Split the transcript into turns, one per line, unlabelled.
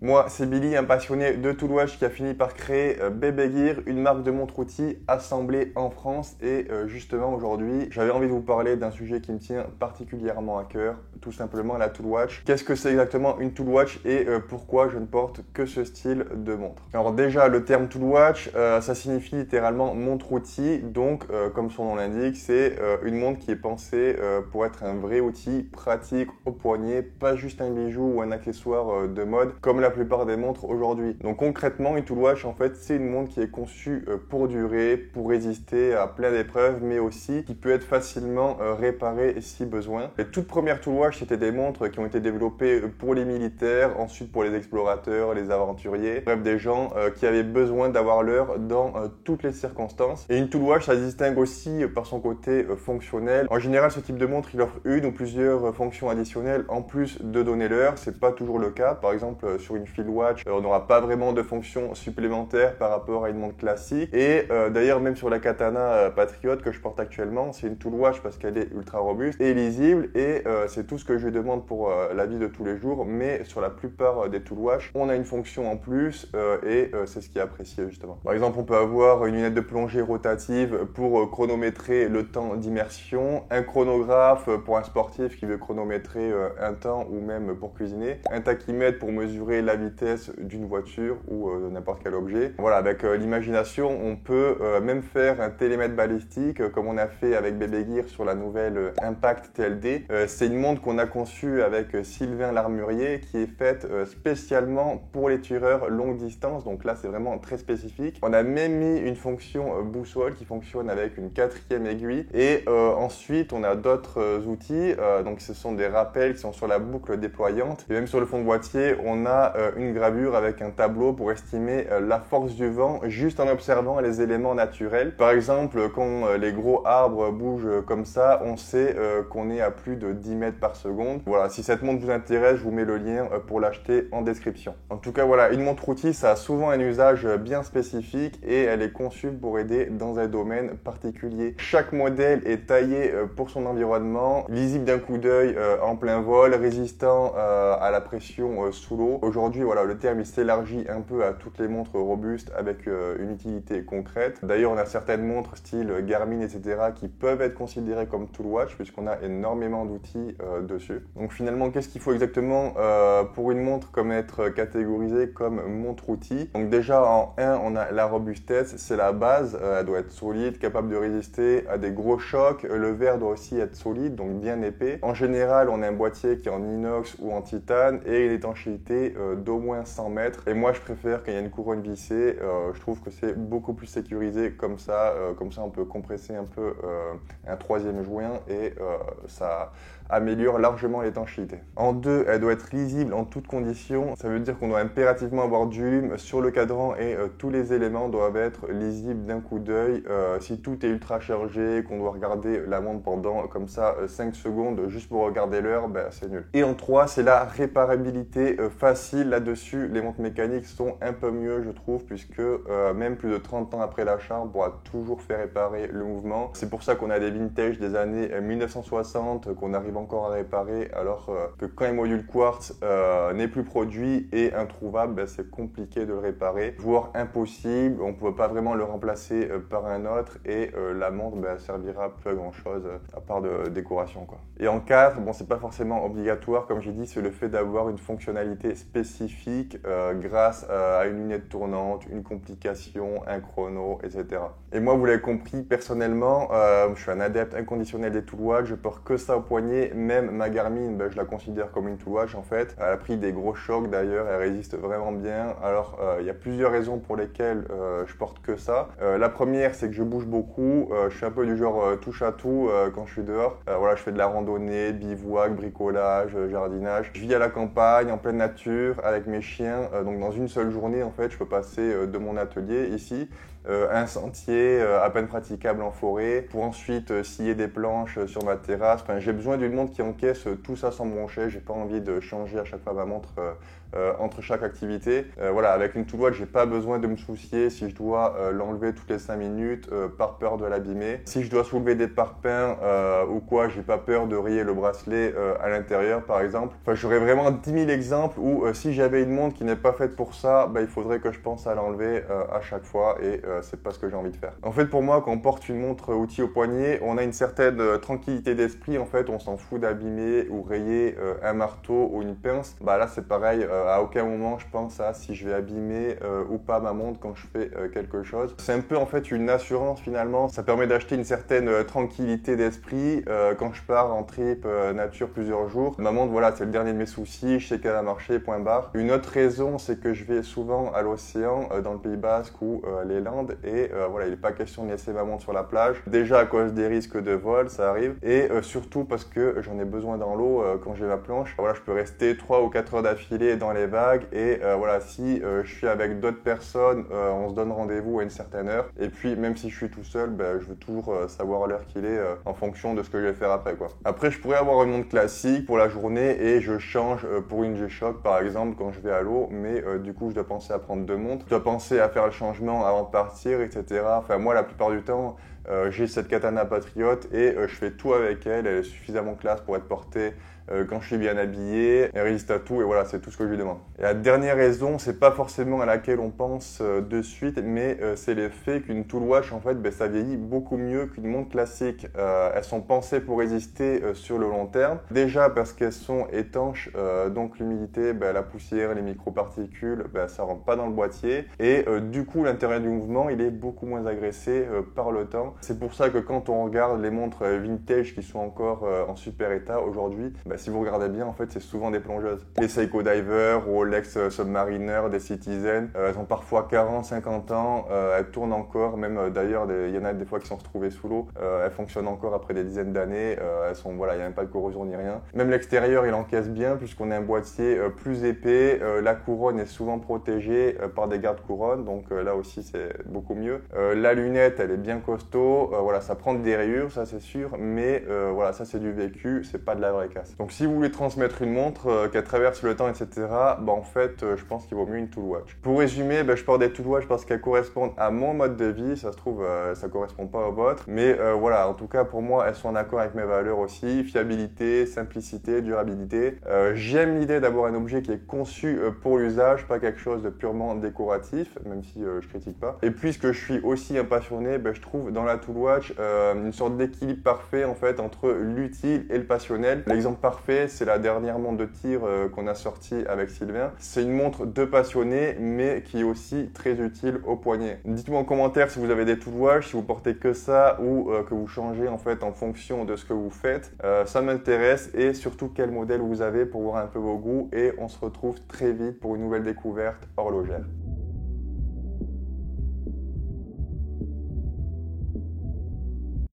Moi, c'est Billy, un passionné de Tool Watch qui a fini par créer Bebe Gear, une marque de montres-outils assemblée en France. Et justement, aujourd'hui, j'avais envie de vous parler d'un sujet qui me tient particulièrement à cœur, tout simplement la Tool Watch. Qu'est-ce que c'est exactement une Tool Watch et pourquoi je ne porte que ce style de montre? Alors déjà, le terme Tool Watch, ça signifie littéralement montre-outil. Donc, comme son nom l'indique, c'est une montre qui est pensée pour être un vrai outil pratique au poignet, pas juste un bijou ou un accessoire de mode, comme la plupart des montres aujourd'hui. Donc concrètement, une Tool Watch, en fait, c'est une montre qui est conçue pour durer, pour résister à plein d'épreuves, mais aussi qui peut être facilement réparée si besoin. Les toutes premières Tool Watch, c'était des montres qui ont été développées pour les militaires, ensuite pour les explorateurs, les aventuriers, bref, des gens qui avaient besoin d'avoir l'heure dans toutes les circonstances. Et une Tool Watch, ça se distingue aussi par son côté fonctionnel. En général, ce type de montre, il offre une ou plusieurs fonctions additionnelles en plus de donner l'heure. C'est pas toujours le cas. Par exemple, sur une Field Watch, on n'aura pas vraiment de fonctions supplémentaires par rapport à une montre classique. Et d'ailleurs, même sur la Katana Patriot que je porte actuellement, c'est une Tool Watch parce qu'elle est ultra robuste et lisible. Et c'est tout ce que je lui demande pour la vie de tous les jours. Mais sur la plupart des Tool Watch, on a une fonction en plus et c'est ce qui est apprécié justement. Par exemple, on peut avoir une lunette de plongée rotative pour chronométrer le temps d'immersion, un chronographe pour un sportif qui veut chronométrer un temps ou même pour cuisiner, un tachymètre pour mesurer la vitesse d'une voiture ou de n'importe quel objet. Voilà, avec l'imagination, on peut même faire un télémètre balistique comme on a fait avec Bebe Gear sur la nouvelle Impact TLD. C'est une montre qu'on a conçue avec Sylvain Larmurier qui est faite spécialement pour les tireurs longue distance. Donc là, c'est vraiment très spécifique. On a même mis une fonction boussole qui fonctionne avec une 4e aiguille. Et ensuite, on a d'autres outils. Donc ce sont des rappels qui sont sur la boucle déployante. Et même sur le fond de boîtier, on a une gravure avec un tableau pour estimer la force du vent juste en observant les éléments naturels. Par exemple, quand les gros arbres bougent comme ça, on sait qu'on est à plus de 10 mètres par seconde. Voilà, si cette montre vous intéresse, je vous mets le lien pour l'acheter en description. En tout cas, voilà, une montre outil, ça a souvent un usage bien spécifique et elle est conçue pour aider dans un domaine particulier. Chaque modèle est taillé pour son environnement, lisible d'un coup d'œil en plein vol, résistant à la pression sous l'eau. Aujourd'hui, voilà, le terme il s'élargit un peu à toutes les montres robustes avec une utilité concrète. D'ailleurs, on a certaines montres style Garmin, etc. qui peuvent être considérées comme Tool Watch puisqu'on a énormément d'outils dessus. Donc finalement, qu'est-ce qu'il faut exactement pour une montre comme être catégorisée comme montre-outil? Donc déjà, en 1, on a la robustesse, c'est la base. Elle doit être solide, capable de résister à des gros chocs. Le verre doit aussi être solide, donc bien épais. En général, on a un boîtier qui est en inox ou en titane et une étanchéité d'au moins 100 mètres. Et moi, je préfère quand il y a une couronne vissée. Je trouve que c'est beaucoup plus sécurisé comme ça. Comme ça, on peut compresser un peu un 3e joint et ça améliore largement l'étanchéité. En 2, elle doit être lisible en toutes conditions. Ça veut dire qu'on doit impérativement avoir du volume sur le cadran et tous les éléments doivent être lisibles d'un coup d'œil. Si tout est ultra chargé, qu'on doit regarder la montre pendant comme ça 5 secondes juste pour regarder l'heure, ben, c'est nul. Et en 3, c'est la réparabilité facile. Là-dessus, les montres mécaniques sont un peu mieux, je trouve, puisque même plus de 30 ans après l'achat, on pourra toujours faire réparer le mouvement. C'est pour ça qu'on a des vintage des années 1960 qu'on arrive encore à réparer, alors que quand un module quartz n'est plus produit et introuvable, ben, c'est compliqué de le réparer, voire impossible. On ne peut pas vraiment le remplacer par un autre et la montre ben, servira plus à grand chose à part de décoration, quoi. Et en 4, bon, c'est pas forcément obligatoire, comme j'ai dit, c'est le fait d'avoir une fonctionnalité spécifique grâce à une lunette tournante, une complication, un chrono, etc. Et moi, vous l'avez compris, personnellement, je suis un adepte inconditionnel des Tool Watch, je porte que ça au poignet. Même ma Garmin, ben, je la considère comme une Tool Watch en fait. Elle a pris des gros chocs d'ailleurs, elle résiste vraiment bien. Alors, il y a plusieurs raisons pour lesquelles je porte que ça. La première, c'est que je bouge beaucoup. Je suis un peu du genre touche à tout quand je suis dehors. Voilà, je fais de la randonnée, bivouac, bricolage, jardinage. Je vis à la campagne, en pleine nature, avec mes chiens. Donc, dans une seule journée, en fait, je peux passer de mon atelier ici un sentier à peine praticable en forêt pour ensuite scier des planches sur ma terrasse. Enfin, j'ai besoin d'une montre qui encaisse tout ça sans me broncher. J'ai pas envie de changer à chaque fois ma montre entre chaque activité. Voilà, avec une Tool Watch, j'ai pas besoin de me soucier si je dois l'enlever toutes les 5 minutes par peur de l'abîmer. Si je dois soulever des parpaings ou quoi, j'ai pas peur de rayer le bracelet à l'intérieur par exemple. Enfin, j'aurais vraiment 10 000 exemples où si j'avais une montre qui n'est pas faite pour ça, il faudrait que je pense à l'enlever à chaque fois et c'est pas ce que j'ai envie de faire. En fait, pour moi, quand on porte une montre outil au poignet, on a une certaine tranquillité d'esprit. En fait, on s'en fout d'abîmer ou rayer un marteau ou une pince. Là, c'est pareil. À aucun moment, je pense à si je vais abîmer ou pas ma montre quand je fais quelque chose. C'est un peu en fait une assurance finalement. Ça permet d'acheter une certaine tranquillité d'esprit quand je pars en trip nature plusieurs jours. Ma montre, voilà, c'est le dernier de mes soucis. Je sais qu'elle va marcher, point barre. Une autre raison, c'est que je vais souvent à l'océan, dans le Pays Basque ou les Landes et voilà, il n'est pas question de laisser ma montre sur la plage. Déjà à cause des risques de vol, ça arrive, et surtout parce que j'en ai besoin dans l'eau quand j'ai ma planche. Voilà, je peux rester 3 ou 4 heures d'affilée dans les vagues et voilà, si je suis avec d'autres personnes, on se donne rendez-vous à une certaine heure. Et puis même si je suis tout seul, je veux toujours savoir l'heure qu'il est en fonction de ce que je vais faire après quoi. Après, je pourrais avoir une montre classique pour la journée et je change pour une G-Shock par exemple quand je vais à l'eau, mais du coup je dois penser à prendre 2 montres, je dois penser à faire le changement avant de partir, etc. Enfin moi la plupart du temps j'ai cette Katana Patriot et je fais tout avec elle, elle est suffisamment classe pour être portée quand je suis bien habillé, elle résiste à tout et voilà, c'est tout ce que je lui demande. Et la dernière raison, c'est pas forcément à laquelle on pense de suite, mais c'est l'effet qu'une Tool Watch en fait, ça vieillit beaucoup mieux qu'une montre classique. Elles sont pensées pour résister sur le long terme. Déjà parce qu'elles sont étanches, donc l'humidité, la poussière, les microparticules, ça rentre pas dans le boîtier et du coup l'intérieur du mouvement il est beaucoup moins agressé par le temps. C'est pour ça que quand on regarde les montres vintage qui sont encore en super état aujourd'hui, si vous regardez bien, en fait, c'est souvent des plongeuses. Les Seiko Diver, Rolex Submariner, des Citizen, elles ont parfois 40, 50 ans, elles tournent encore, même d'ailleurs, il y en a des fois qui sont retrouvées sous l'eau, elles fonctionnent encore après des dizaines d'années, elles sont, voilà, il n'y a même pas de corrosion ni rien. Même l'extérieur, il encaisse bien, puisqu'on a un boîtier plus épais, la couronne est souvent protégée par des garde-couronnes, donc là aussi, c'est beaucoup mieux. La lunette, elle est bien costaud, voilà, ça prend des rayures, ça c'est sûr, mais voilà, ça c'est du vécu, c'est pas de la vraie casse. Donc si vous voulez transmettre une montre qui traverse le temps, etc., en fait, je pense qu'il vaut mieux une Tool Watch. Pour résumer, je porte des Tool Watch parce qu'elles correspondent à mon mode de vie. Ça se trouve, ça correspond pas au vôtre. Mais voilà, en tout cas, pour moi, elles sont en accord avec mes valeurs aussi. Fiabilité, simplicité, durabilité. J'aime l'idée d'avoir un objet qui est conçu pour l'usage, pas quelque chose de purement décoratif, même si je critique pas. Et puisque je suis aussi un passionné, je trouve dans la Tool Watch une sorte d'équilibre parfait en fait entre l'utile et le passionnel. L'exemple parfait, c'est la dernière montre de tir qu'on a sortie avec Sylvain. C'est une montre de passionné, mais qui est aussi très utile au poignet. Dites-moi en commentaire si vous avez des Tool Watch, si vous portez que ça ou que vous changez en fait en fonction de ce que vous faites. Ça m'intéresse et surtout quel modèle vous avez pour voir un peu vos goûts et on se retrouve très vite pour une nouvelle découverte horlogère.